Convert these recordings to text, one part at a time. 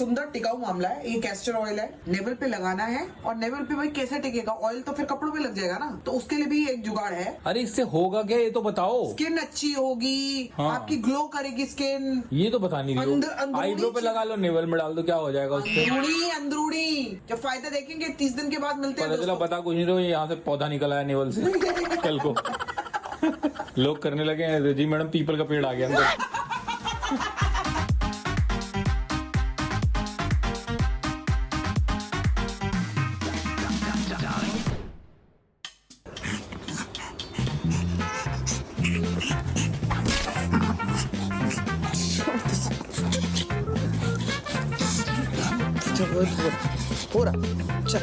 सुंदर टिकाऊ मामला है। ये कैस्टर ऑयल है, नेवल पे लगाना है। और नेवल पे भाई कैसे टिकेगा? ऑयल तो फिर कपड़ों पे लग जाएगा ना, तो उसके लिए भी एक जुगाड़ है। अरे इससे होगा क्या ये तो बताओ। स्किन अच्छी होगी, हाँ। आपकी ग्लो करेगी स्किन। ये तो बता नहीं रही हो। अंदरूनी आईब्रो पे लगा लो, नेवल में डाल दो, क्या हो जाएगा उससे? अंदरूनी जब फायदा देखेंगे 30 दिन के बाद मिलते हैं पता चला दोस्तों। बता कुछ नहीं रहो, यहाँ से पौधा निकला है नेवल से कल को लोग करने लगे हैं जी मैडम पीपल का पेड़ आ गया अंदर। हो रहा चल।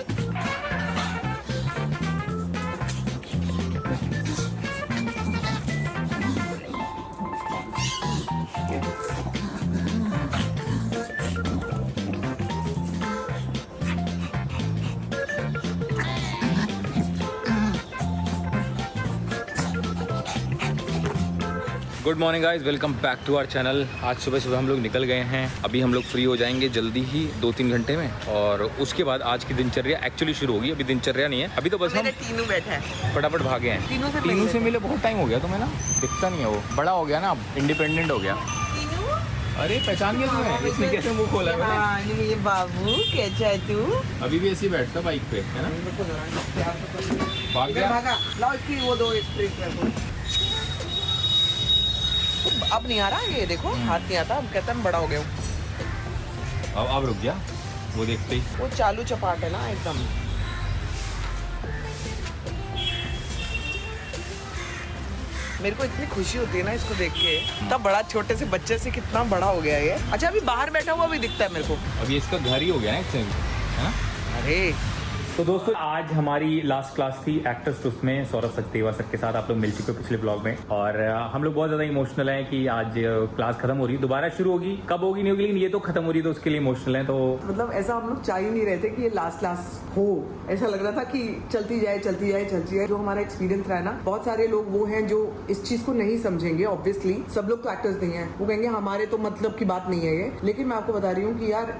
Good morning guys, welcome back to our channel. आज सुबह सुबह हम लोग निकल गए हैं। अभी हम लोग फ्री हो जाएंगे जल्दी ही 2-3 घंटे में, और उसके बाद आज की दिनचर्या एक्चुअली शुरू होगी। अभी दिनचर्या नहीं है, अभी तो बस हम तीनों बैठा है, फटाफट भागे हैं। तीनों से मिले बहुत टाइम हो गया तुम्हें ना, दिखता नहीं है वो, बड़ा हो गया ना, अब इंडिपेंडेंट हो गया। अरे पहचान गया तुम्हें? इसने कैसे मुंह खोला है मैंने? ये बाबू कैसा है तू? अभी भी ऐसे ही बैठता बाइक पे, है ना? भाग गया। भागा, लाओ इसकी वो दो स्प्रे। अब नहीं आ रहा ये, देखो हाथ नहीं आता। अब कहता मैं बड़ा हो गया हूँ। अब रुक गया वो देखते ही। वो चालू चपाट है ना एकदम। मेरे को इतनी खुशी होती है ना इसको देख के, तब बड़ा छोटे से बच्चे से कितना बड़ा हो गया ये। अच्छा अभी बाहर बैठा हुआ भी दिखता है मेरे को। अब ये इसका घर ही हो गया ना एक्चुअली, है ना? अरे तो दोस्तों आज हमारी लास्ट क्लास थी एक्टर्स ट्रुथ में सौरभ सचदेवा सर के साथ। आप लोग मिल चुके हो पिछले ब्लॉग में, और हम लोग बहुत ज्यादा इमोशनल हैं कि आज क्लास खत्म हो रही है, दोबारा शुरू होगी, कब होगी नहीं होगी, लेकिन ये तो खत्म हो रही है तो उसके लिए इमोशनल है। तो मतलब ऐसा हम लोग चाह ही नहीं रहे थे कि ये लास्ट क्लास हो। ऐसा लग रहा था कि चलती जाए चलती जाए चलती जाए। जो हमारा एक्सपीरियंस रहा है ना, बहुत सारे लोग वो हैं जो इस चीज को नहीं समझेंगे। ऑब्वियसली सब लोग तो एक्टर्स नहीं है, वो कहेंगे हमारे तो मतलब की बात नहीं है ये। लेकिन मैं आपको बता रही हूँ कि यार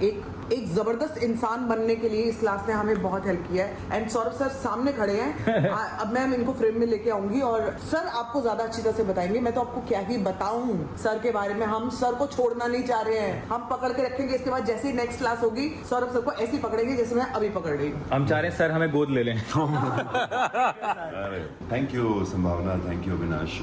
एक जबरदस्त इंसान बनने के लिए इस क्लास ने हमें बहुत हेल्प किया है। एंड सौरभ सर सामने खड़े हैं। अब मैं इनको फ्रेम में लेके आऊंगी और सर आपको ज्यादा अच्छी तरह से बताएंगे। मैं तो आपको क्या ही बताऊं सर के बारे में। हम सर को छोड़ना नहीं चाह रहे हैं, हम पकड़ के रखेंगे। इसके बाद जैसे ही नेक्स्ट क्लास होगी सौरभ सर को ऐसे ही पकड़ेंगे जैसे मैं अभी पकड़ रही हूँ। हम चाह रहे हैं सर हमें गोद ले लें। Thank you Sambhavna, thank you Avinash,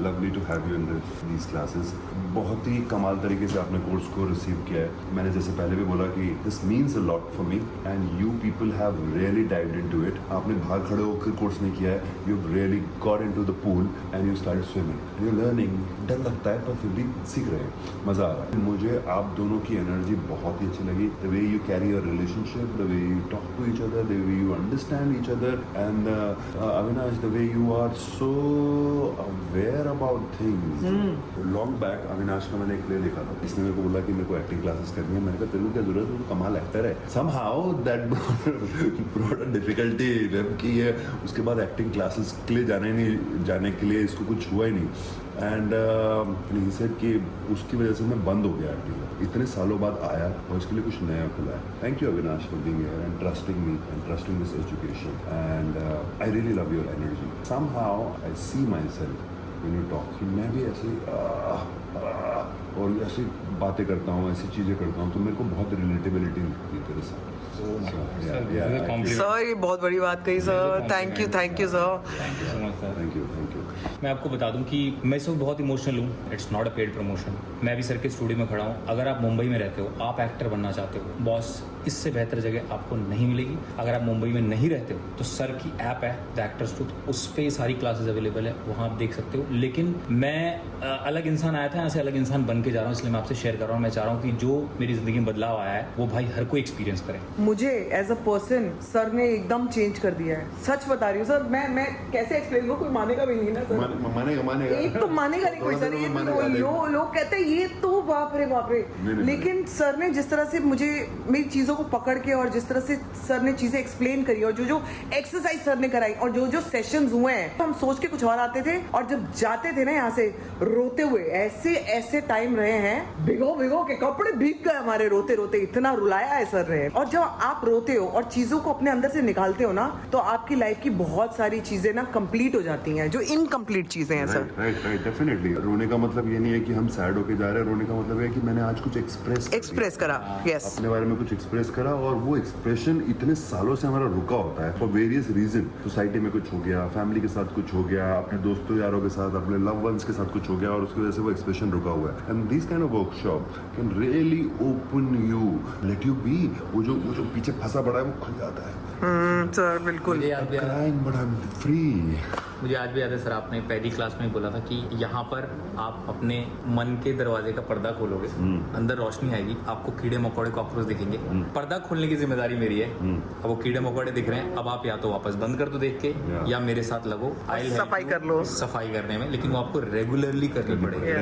lovely to have you in these classes. बहुत ही कमाल तरीके से आपने कोर्स को रिसीव किया है। मैंने जैसे पहले भी बोला कि this means a lot for me and you people have really dived into it. आपने बाहर खड़े होकर कोर्स नहीं किया है, you really got into the pool and you started swimming. You learning, डर लगता है पर फिर भी सीख रहे हैं, मजा आ रहा है। मुझे आप दोनों की एनर्जी बहुत ही अच्छी लगी। The way you carry your relationship, the way you talk to each other, the way you understand each other, and Avinash the way you are so aware about things. Long back Avinash का मैंने एक play देखा था, इसने मेरे को बोला कि मेरे को एक्टिंग क्लासेस करनी है। मैंने कहा तेरे को क्या जरूरत है, तो कमाल एक्टर है। Somehow that brought a difficulty कि ये उसके बाद एक्टिंग क्लासेस के लिए जाने के लिए इसको कुछ हुआ ही नहीं। एंड ही सेड कि उसकी वजह से मैं बंद हो गया एक्टिंग। इतने सालों बाद आया और इसके लिए कुछ नया खुला है। Thank you Avinash for being here and trusting me and trusting this education, and I really love your energy. Somehow I see myself when you talk. मैं भी ऐसे और ऐसी बातें करता हूँ, ऐसी चीज़ें करता हूँ, तो मेरे को बहुत रिलेटेबिलिटी मिलती है तेरे साथ। सर ये बहुत बड़ी बात कही sir. Thank you sir. Thank you so much sir. Thank you. मैं आपको बता दूं कि मैं इस वक्त बहुत इमोशनल हूँ। It's not a paid promotion. मैं भी सर के स्टूडियो में खड़ा हूँ। अगर आप मुंबई में रहते हो, आप एक्टर बनना चाहते हो, बॉस इससे बेहतर जगह आपको नहीं मिलेगी। अगर आप मुंबई में नहीं रहते हो तो सर की ऐप है द एक्टर्स ट्रुथ, उस पर सारी क्लासेस अवेलेबल है, वहाँ आप देख सकते हो। लेकिन मैं अलग इंसान आया था, यहाँ से अलग इंसान बन के जा रहा हूँ, इसलिए मैं आपसे शेयर कर रहा हूँ। मैं चाह रहा हूँ कि जो मेरी ज़िंदगी में बदलाव आया है वो भाई हर कोई एक्सपीरियंस करे। मुझे एज अ पर्सन सर ने एकदम चेंज कर दिया है। सच बता रही हूँ सर। मैं कैसे एक्सप्लेन करूँ, कोई मानेगा भी नहीं ना सर। मानेगा एक तो मानेगा नहीं कोई सर, ये तो लोग कहते हैं ये तो बाप रे नहीं, लेकिन सर ने जिस तरह से मुझे मेरी चीजों को पकड़ के और जिस तरह से सर ने चीजें एक्सप्लेन करी और जो एक्सरसाइज सर ने कराई और जो सेशंस हुए हैं, हम सोच के कुछ और आते थे और जब जाते थे ना यहाँ से रोते हुए, ऐसे टाइम रहे हैं भिगो के कपड़े भीग गए हमारे रोते रोते, इतना रुलाया है सर ने। और जब आप रोते हो और चीजों को अपने अंदर से निकालते हो ना, तो आपकी लाइफ की बहुत सारी चीजें ना कंप्लीट हो जाती हैं जो इनकम्प्लीट चीजें हैं सर। Right definitely. रोने का मतलब ये नहीं है कि हम सैड होके जा रहे हैं, रोने का मतलब है कि मैंने आज कुछ एक्सप्रेस करा, यस, अपने बारे में कुछ एक्सप्रेस करा, और वो एक्सप्रेशन इतने सालों से हमारा रुका होता है फॉर वेरियस रीजन। सोसाइटी में कुछ हो गया, फैमिली के साथ कुछ हो गया, अपने दोस्तों यारों के साथ, अपने लव वंस के साथ कुछ हो गया, और उसकी वजह से वो एक्सप्रेशन रुका हुआ है। And this kind of workshop can really open you, let you be. वो जो पीछे फंसा पड़ा है वो खुल जाता है। सर बिल्कुल। Crying but I am free. मुझे आज भी याद है सर, आपने पहली क्लास में बोला था कि यहाँ पर आप अपने मन के दरवाजे का पर्दा खोलोगे, अंदर रोशनी आएगी, आपको कीड़े मकोड़े कॉकरोच दिखेंगे, पर्दा खोलने की जिम्मेदारी मेरी है। अब वो कीड़े मकोड़े दिख रहे हैं, अब आप या तो वापस बंद कर दो देख के, या मेरे साथ लगो, सफाई कर लो, सफाई करने में, लेकिन वो आपको रेगुलरली करनी पड़ेगी।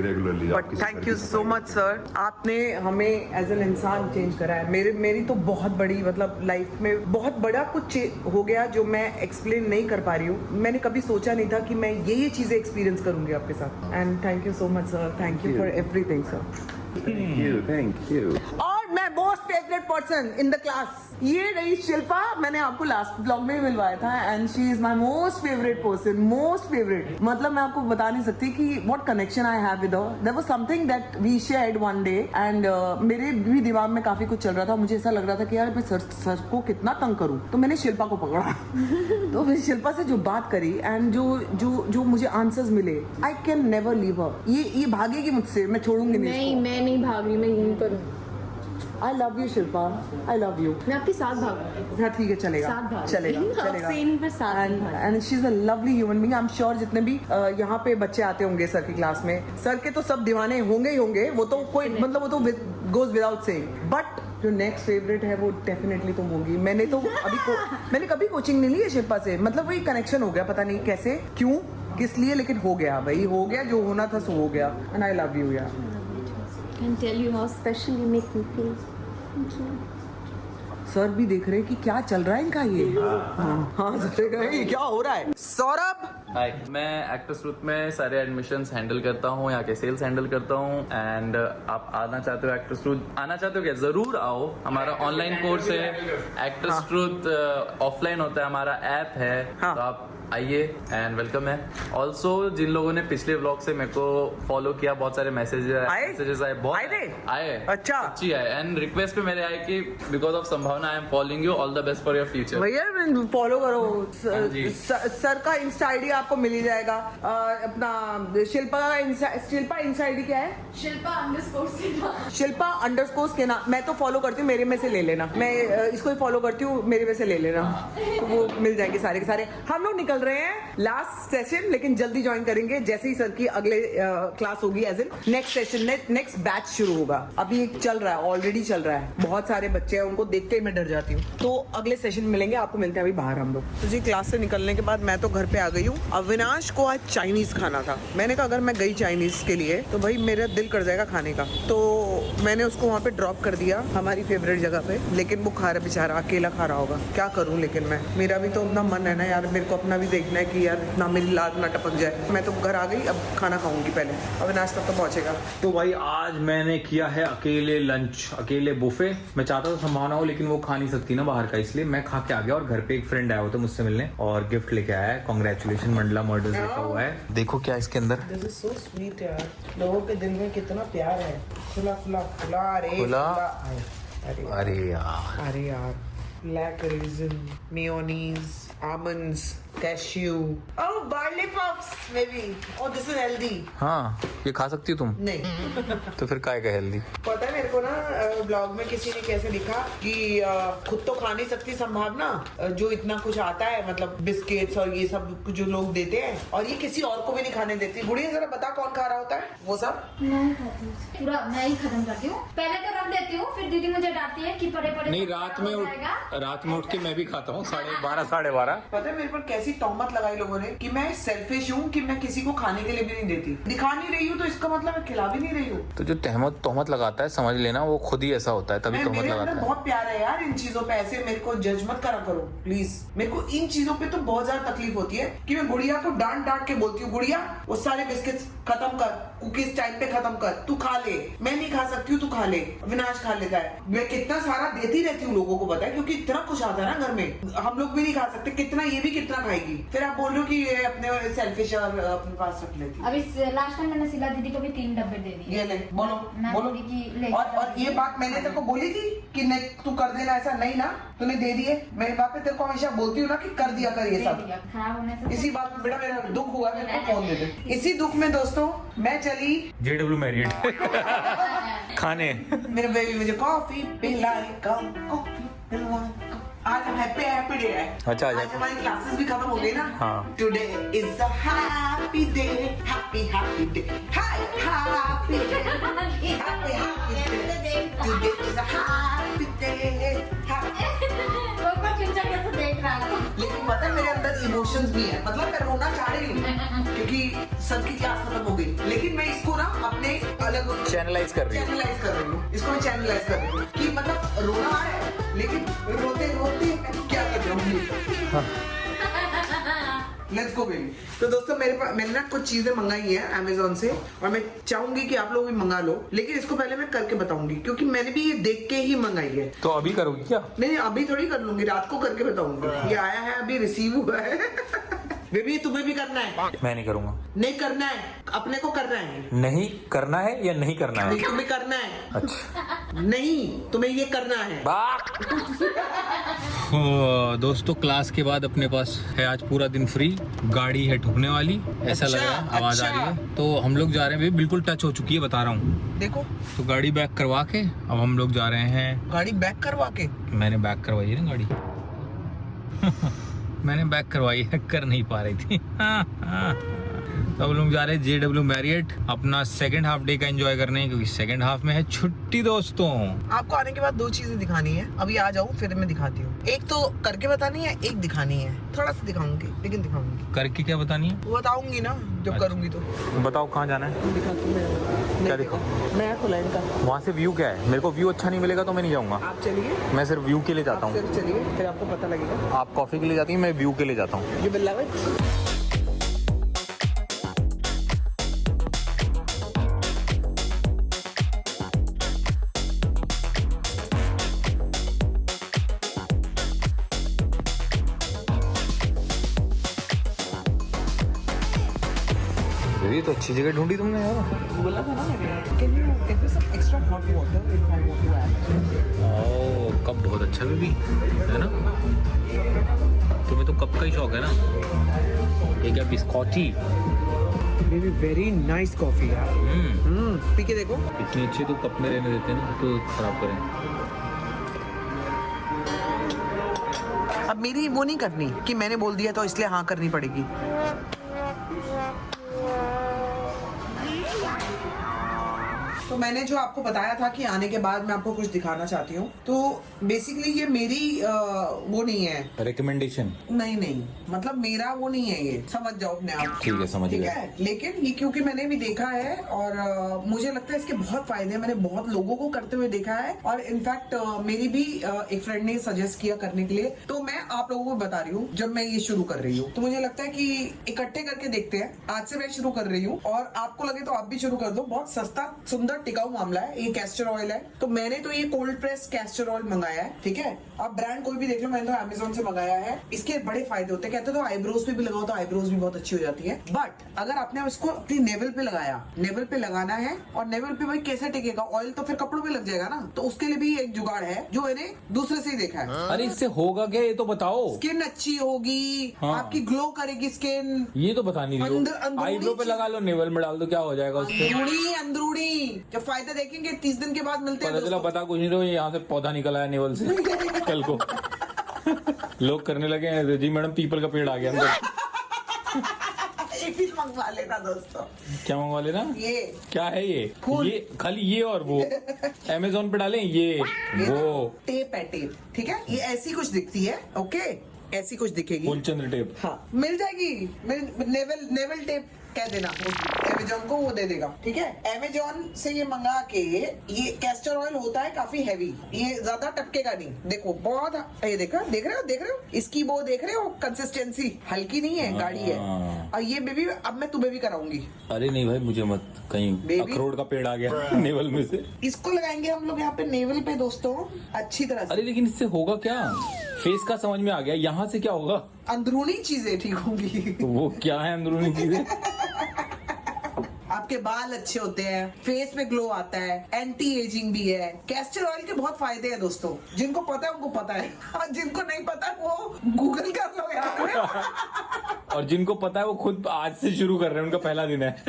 Regularly. But thank you so much sir, आपने हमें एज एन इंसान चेंज करा है। मेरी तो बहुत बड़ी मतलब लाइफ में बहुत बड़ा कुछ हो गया जो मैं एक्सप्लेन नहीं कर पा रही हूँ। मैंने कभी सोचा नहीं था कि मैं ये चीजें एक्सपीरियंस करूंगी आपके साथ। And thank you so much sir, thank you for everything sir. Thank you. और मैं most favourite person in the class ये रही शिल्पा। मैंने आपको लास्ट ब्लॉग में मिलवाया था, and she is my most favourite person, most favourite. मतलब मैं आपको बता नहीं सकती कि what connection I have with her. There was something that we shared one day, and मेरे भी दिमाग में काफी कुछ चल रहा था। मुझे ऐसा लग रहा था कि यार मैं सर को कितना तंग करूं, तो मैंने शिल्पा को पकड़ा तो फिर शिल्पा से जो बात करी एंड जो मुझे आंसर्स मिले, I can never leave her. ये भागेगी मुझसे, मैं छोड़ूंगी नहीं। मैं नहीं भाग रही, मैं यहीं पर हूँ। I love you Shilpa, I love you. मैं आपके साथ भागूंगी। हाँ ठीक है, चलेगा चलेगा। सेम पर साथ। And she is a lovely human being. I am sure जितने भी यहाँ पे बच्चे आते होंगे सर की क्लास में, सर के तो सब दीवाने होंगे ही होंगे, वो तो कोई मतलब वो तो गोज विदाउट सेइंग। बट जो नेक्स्ट फेवरेट है वो डेफिनेटली तुम होगी। मैंने तो मैंने कभी कोचिंग नहीं ली है शिल्पा से, मतलब वही कनेक्शन हो गया, पता नहीं कैसे क्यों किस लिए, लेकिन हो गया भाई, हो गया जो होना था सो हो गया। एंड आई लव यू यार। Can tell you how special you make me feel. Thank you. Sir भी देख रहे हैं कि क्या चल रहा है इनका ये। हाँ सर, ये क्या हो रहा है। सौरभ, हाय, मैं एक्टर्स ग्रुप में सारे एडमिशन्स हैंडल करता हूँ, यहाँ के सेल्स हैंडल करता हूँ। एंड आप आना चाहते हो एक्टर्स ग्रुप, आना चाहते हो क्या, जरूर आओ। हमारा ऑनलाइन कोर्स है, एक्टर्स ग्रुप ऑफलाइन होता है, हमारा ऐप है, तो आप आइए एंड वेलकम है। ऑल्सो जिन लोगों ने पिछले व्लॉग से मेरे को फॉलो किया, बहुत सारे मैसेजेस आए, बहुत आए, अच्छा अच्छी आए, एंड रिक्वेस्ट पे मेरे आए कि बिकॉज ऑफ संभावना I am following you, all the best for your future. भैया फॉलो करो जी। सर का इंस्टा आईडी आपको मिल ही जाएगा। अपना शिल्पा इंस्टा आईडी क्या है? शिल्पा अंडरस्कोर सेना। मैं तो फॉलो करती हूँ, मेरे में से ले लेना, मैं इसको ही फॉलो करती हूँ, मेरे में से ले लेना, तो वो मिल जाएंगे सारे के सारे। हम लोग निकल रहे हैं लास्ट सेशन, लेकिन जल्दी ज्वाइन करेंगे जैसे ही सर की अगले क्लास होगी, as in next session, next batch शुरू होगा। अभी चल रहा है, ऑलरेडी चल रहा है, बहुत सारे बच्चे हैं, उनको देखते ही मैं डर जाती हूँ। तो अगले सेशन मिलेंगे, आपको मिलते हैं अभी बाहर हम लोग। तो जी क्लास से निकलने के बाद मैं तो घर पे आ गई हूँ। अविनाश को आज चाइनीज खाना था। मैंने कहा अगर मैं गई चाइनीज के लिए तो भाई मेरा दिल कर जाएगा खाने का, तो मैंने उसको वहाँ पे ड्रॉप कर दिया हमारी फेवरेट जगह पे। लेकिन वो खा रहा बेचारा, अकेला खा रहा होगा, क्या करूँ। लेकिन मेरा भी तो अपना मन है ना यार, मेरे को अपना भी देखना है कि यार ना मेरी लात ना टपक जाए। मैं तो घर आ गई, अब खाना खाऊंगी पहले, अविनाश तब तो पहुंचेगा। तो भाई आज मैंने किया है अकेले लंच, अकेले बुफे। मैं चाहता था संभावना हो, लेकिन वो खा नहीं सकती ना बाहर का, इसलिए मैं खा के आ गया। और घर पे एक फ्रेंड आया हुआ था मुझसे मिलने और गिफ्ट लेके आया है। कांग्रेचुलेशन मंडला मॉडल्स लिखा हुआ है, देखो क्या इसके अंदर। दिस इज सो स्वीट यार, लोगों के दिल में कितना प्यार है। खुला खुला खुला, अरे यार black resin, mayonnaise, almonds, cashew, oh barley puffs maybe, oh this is healthy। हाँ, ये खा सकती हो तुम? नहीं तो फिर काय का हेल्दी? पता है मेरे को ना, ब्लॉग में किसी ने कैसे लिखा कि खुद तो खा नहीं सकती संभावना, जो इतना कुछ आता है, मतलब बिस्किट्स और ये सब जो लोग देते हैं, और ये किसी और को भी नहीं खाने देती। गुड़िया जरा बता कौन खा रहा होता है वो सब? मैं खाती हूँ पूरा, मैं ही खत्म करती हूँ। पहले तो रख देती लेती हूँ, फिर दीदी मुझे डांटती है कि परे परे नहीं, सब रात खराब में हो जाएगा। रात में उठ के मैं भी खाता हूँ 12:30 12:30। पता है मेरे पर कैसी तोहमत लगाई लोगों ने कि मैं सेल्फिश हूँ, कि मैं किसी को खाने के लिए भी नहीं देती। दिखा नहीं रही हूँ तो इसका मतलब मैं खिला भी नहीं रही हूँ। तो जो तोहमत लगाता है, समझ लेना वो खुद ही ऐसा होता है, तभी तोहमत मेरे अंदर लगाता है। बहुत प्यार है यार इन चीजों पे, ऐसे मेरे को जज मत करा करो प्लीज। मेरे को इन चीजों पे तो बहुत ज्यादा तकलीफ होती है कि मैं गुड़िया को डांट डांट के बोलती हूँ, गुड़िया वो सारे बिस्किट्स खत्म कर, कुकीज टाइम पे खत्म कर, तू खा ले, मैं नहीं खा सकती हूँ तू खा ले, विनाश खा लेता है। मैं कितना सारा देती रहती हूँ लोगों को, पता है, क्योंकि इतना कुछ आता है ना घर में, हम लोग भी नहीं खा सकते, कितना ये भी कितना खाएगी। फिर आप बोल रहे हो कि ये अपने सेल्फिश और अपने पास रख लेती। अभी लास्ट टाइम मैंने शीला दीदी को भी 3 डब्बे दे दिए। ये ले, बोलो मैं बोलो। बोली कि ले। और ये बात मैंने तेरे को बोली थी कि नहीं तू कर देना ऐसा, नहीं ना, तूने दे दिए। मेरी बात पे तेरे को हमेशा बोलती हूँ ना कि कर दिया कर ये दे सब। दिया, खराब होने से इसी बात में बेटा मेरा दुख हुआ, मेरे को फोन दे दे। इसी दुख में दोस्तों मैं चली JW मैरिड खाने। मेरे बेबी मुझे कॉफी पिलाए, कॉफी पिलाए। आज हैप्पी डे है। अच्छा, आज हमारी क्लासेस भी खत्म हो गई ना। हाँ। Today is a happy day, happy day, happy day, today is a happy day. वो को चुपचाप कैसे देख रहा था। लेकिन पता है मेरे अंदर इमोशंस भी है, मतलब मैं रोना चाह रही हूँ क्योंकि सर की क्लास खत्म हो गई, लेकिन मैं इसको ना अपने अलग चैनलाइज कर रही हूँ। चैनलाइज कर रही हूँ, इसको मैं चैनलाइज कर रही हूँ कि मतलब रोना आ रहा है लेकिन रोते रोते मैं क्या कर रहा हूँ। Let's go baby. तो दोस्तों मैंने ना कुछ चीजें मंगाई हैं अमेजोन से और मैं चाहूंगी कि आप लोग भी मंगा लो, लेकिन इसको पहले मैं करके बताऊंगी क्योंकि मैंने भी ये देख के ही मंगाई है। तो अभी करोगी क्या? नहीं अभी थोड़ी कर लूंगी, रात को करके बताऊंगी। ये आया है अभी रिसीव हुआ है। बेबी तुम्हें भी करना है? मैं नहीं करूंगा। नहीं करना है, अपने को करना है। नहीं करना है या नहीं करना है? नहीं तुम्हें करना है। अच्छा नहीं तुम्हें ये करना है। दोस्तों क्लास के बाद अपने पास है आज पूरा दिन फ्री, गाड़ी है ठुकने वाली, ऐसा लग रहा है, आवाज आ रही है। तो हम लोग जा रहे हैं, बिल्कुल टच हो चुकी है, बता रहा हूँ। देखो तो गाड़ी बैक करवा के अब हम लोग जा रहे हैं। गाड़ी बैक करवा के? मैंने बैक करवाई है ना गाड़ी। मैंने बैक करवाई है, कर नहीं पा रही थी। तो हम लोग जा रहे हैं JW मैरियट अपना सेकंड हाफ डे का एंजॉय करने, क्योंकि सेकंड हाफ में है छुट्टी दोस्तों। आपको आने के बाद 2 चीजें दिखानी है, अभी आ जाऊँ फिर मैं दिखाती हूँ। एक तो करके बतानी है, एक दिखानी है, थोड़ा सा दिखाऊंगी लेकिन दिखाऊंगी। करके क्या बतानी है? वो बताऊंगी ना जब करूंगी तो। बताओ कहाँ जाना है? दिखाती हूँ। क्या दिखाऊं? नया खुला इनका। वहाँ से व्यू क्या है? मेरे को व्यू अच्छा नहीं मिलेगा तो मैं नहीं जाऊँगा। आप चलिए, मैं सिर्फ व्यू के लिए जाता हूँ। सिर्फ चलिए फिर आपको पता लगेगा। आप कॉफी के लिए जाती हैं, मैं व्यू के लिए जाता हूँ। You will love it. ये तो अच्छी जगह ढूंढी तुमने यार। बोला था ना मैंने। Can you get me some extra hot water if I want to add? Oh cup बहुत अच्छा भी है ना। तुम्हें तो कप का ही शौक है ना। ये क्या बिस्कॉटी? Maybe very nice coffee यार। पी के देखो। इतनी अच्छी तो कप में रहने देते हैं ना, तो खराब करें। अब मेरी वो नहीं करनी कि मैंने बोल दिया तो इसलिए हाँ करनी पड़ेगी। तो मैंने जो आपको बताया था कि आने के बाद मैं आपको कुछ दिखाना चाहती हूँ, तो बेसिकली ये मेरी वो नहीं है रिकमेंडेशन। नहीं मतलब मेरा वो नहीं है, ये समझ जाओ अपने आप। ठीक है, समझ ठीक गया। है, लेकिन ये क्योंकि मैंने भी देखा है और मुझे लगता है इसके बहुत फायदे हैं। मैंने बहुत लोगों को करते हुए देखा है और इनफैक्ट मेरी भी एक फ्रेंड ने सजेस्ट किया करने के लिए, तो मैं आप लोगों को बता रही हूँ जब मैं ये शुरू कर रही हूँ। तो मुझे लगता है कि इकट्ठे करके देखते हैं। आज से मैं शुरू कर रही हूँ और आपको लगे तो आप भी शुरू कर दो। बहुत सस्ता सुंदर टिकाऊ मामला है। ये कैस्टर ऑयल है, तो मैंने तो ये कोल्ड प्रेस कैस्टर ऑयल मंगाया है। ठीक है, आप ब्रांड कोई भी देख लो, मैंने तो अमेजोन से मंगाया है। इसके बड़े फायदे होते हैं, कहते तो आईब्रोज पे भी लगाओ तो आईब्रोज भी बहुत अच्छी हो जाती है। बट अगर आपने इसको अपनी नेवल पे लगाया, नेवल पे लगाना है, और नेवल पे भाई कैसे टिकेगा? ऑयल तो फिर कपड़ों पे लग जाएगा ना। तो उसके लिए भी एक जुगाड़ है जो मैंने दूसरे से ही देखा है। अरे इससे होगा क्या ये तो बताओ। स्किन अच्छी होगी, हाँ। आपकी ग्लो करेगी स्किन। ये तो बता नहीं रही हो। आईब्रो पे लगा लो, नेवल में डाल दो, क्या हो जाएगा उससे? अंदरूनी जब फायदा देखेंगे 30 दिन के बाद मिलते हैं पता चला पता कुछ नहीं रहो, यहाँ से पौधा निकला है नेवल से कल को। लोग करने लगे हैं जी मैडम पीपल का पेड़ आ गया अंदर। एक पीस मंगवा लेना दोस्तों। क्या मंगवा लेना? ये क्या है ये? फूल। ये खाली ये और वो अमेजोन पे डालें ये ना वो टेप है, टेप, ठीक है। ये ऐसी कुछ दिखती है, ओके, ऐसी कुछ दिखेगी। फूलचंद्र टेप। हाँ मिल जाएगी। नेवल टेप कह देना अमेजोन को, वो दे देगा, ठीक है। अमेजोन से ये मंगा के, ये कैस्टर ऑयल होता है काफी हैवी, ये ज्यादा टपकेगा नहीं। देखो बहुत, ये देख रहे हो इसकी वो देख रहे हो कंसिस्टेंसी, हल्की नहीं है, गाढ़ी है। और ये बेबी अब मैं तुम्हें भी कराऊंगी। अरे नहीं भाई मुझे मत, कहीं बेबी। अखरोट का पेड़ आ गया नेवल में से। इसको लगाएंगे हम लोग यहाँ पे नेवल पे दोस्तों, अच्छी तरह से। अरे लेकिन इससे होगा क्या? फेस का समझ में आ गया, यहाँ से क्या होगा? अंदरूनी चीजें ठीक होंगी। वो क्या है अंदरूनी चीजें? आपके बाल अच्छे होते हैं, फेस पे ग्लो आता है, एंटी एजिंग भी है। कैस्टर ऑयल के बहुत फायदे हैं दोस्तों, जिनको पता है उनको पता है, और जिनको नहीं पता है वो गूगल कर लो यार। और जिनको पता है वो खुद आज से शुरू कर रहे हैं, उनका पहला दिन है।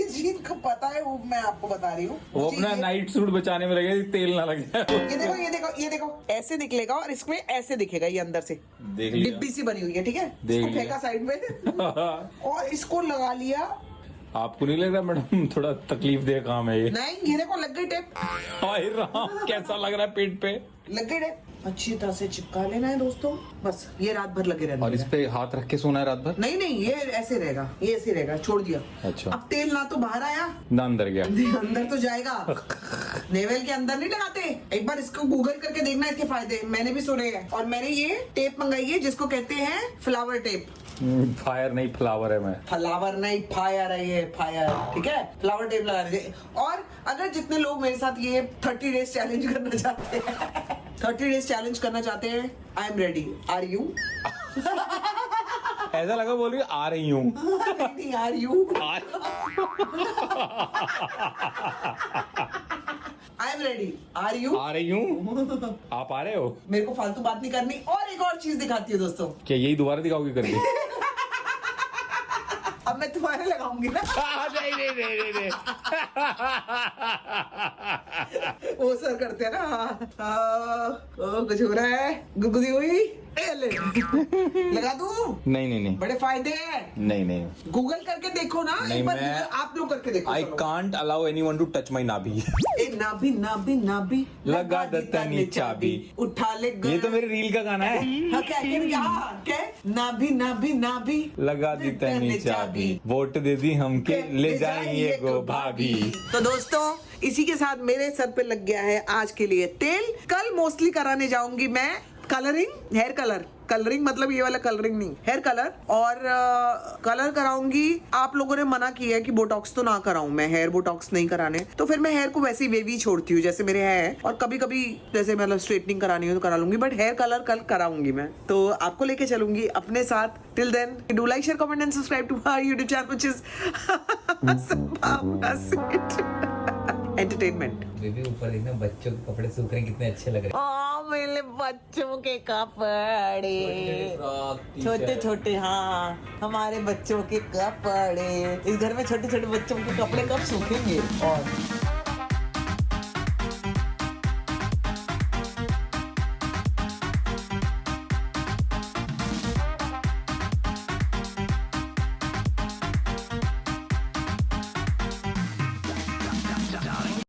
जिनको पता है वो मैं आपको बता रही हूँ। वो अपना नाइट सूट बचाने में लगे, तेल ना लग जाए। ये देखो ऐसे निकलेगा और इसमें ऐसे दिखेगा, ये अंदर से देख लिया। डिब्बी सी बनी हुई है, ठीक है। देख इसको लिया। फेंका साइड में और इसको लगा लिया। आपको नहीं लग रहा मैडम थोड़ा तकलीफ दे काम है ये? नहीं ये देखो लग गई टेप, हाय राम कैसा लग रहा है पेट पे? लग गई टेप। अच्छी तरह से चिपका लेना है दोस्तों, बस ये रात भर लगे रहना। और इस पे हाथ रख के सोना है रात भर? नहीं ये ऐसे रहेगा, ये ऐसे रहेगा, छोड़ दिया। अच्छा। अब तेल ना तो बाहर आया ना अंदर गया। अंदर तो जाएगा। नेवल के अंदर नहीं लगाते, एक बार इसको गूगल करके देखना, इसके फायदे मैंने भी सुने हैं। और मैंने ये टेप मंगाई है जिसको कहते हैं फ्लावर टेप। फायर नहीं फ्लावर है। मैं फ्लावर नहीं, फायर है ये, फायर, ठीक है। फ्लावर टेप लगा दीजिए। और अगर जितने लोग मेरे साथ ये 30 डेज चैलेंज करना चाहते हैं 30 डेज चैलेंज करना चाहते हैं, I am ready. Are you? ऐसा लगा बोल रही आ रही हूँ। नहीं, are you? I am ready. Are you? आ रही हूँ। आप आ रहे हो? मेरे को फालतू बात नहीं करनी। और एक और चीज दिखाती हूँ दोस्तों। क्या यही दोबारा दिखाओगे करके? अब मैं तुम्हारे लगाऊंगी ना। नहीं। वो सर करते हैं ना, कुछ हो रहा है, गुदगुदी हुई, ले लगा दूं? नहीं। बड़े फायदे हैं। नहीं। गूगल करके देखो ना, नहीं, एक बार मैं- आप लोग करके देखो। आई चलो। Can't allow anyone to touch my नाभि। नाभी लगा दत्ता ने चाबी। उठा ले ये तो मेरे रील का गाना है। हाँ, क्या नाभी लगा दी तनी चाबी, वोट दे दी हमके, ले जाएंगे गो भाभी। तो दोस्तों इसी के साथ मेरे सर पे लग गया है आज के लिए तेल। कल मोस्टली कराने जाऊंगी मैं कलरिंग, हेयर कलरिंग मतलब ये वाला कलरिंग नहीं, हेयर कलर। और कलर कराऊंगी। आप लोगों ने मना किया है कि बोटॉक्स तो ना कराऊं, मैं हेयर बोटॉक्स नहीं कराने, तो फिर मैं हेयर को वैसे ही वेवी छोड़ती हूँ जैसे मेरे है। और कभी कभी जैसे मतलब स्ट्रेटनिंग करानी हो तो करा लूंगी, बट हेयर कलर कल कराऊंगी मैं, तो आपको लेके चलूंगी अपने साथ। Till then do like, share, comment and subscribe to my YouTube channel which is entertainment. Baby ऊपर देखना, बच्चों के कपड़े सूख रहे हैं, कितने अच्छे लग रहे हैं। मेरे बच्चों के कपड़े छोटे छोटे, हाँ हमारे बच्चों के कपड़े। इस घर में छोटे छोटे बच्चों के कपड़े कब सूखेंगे? और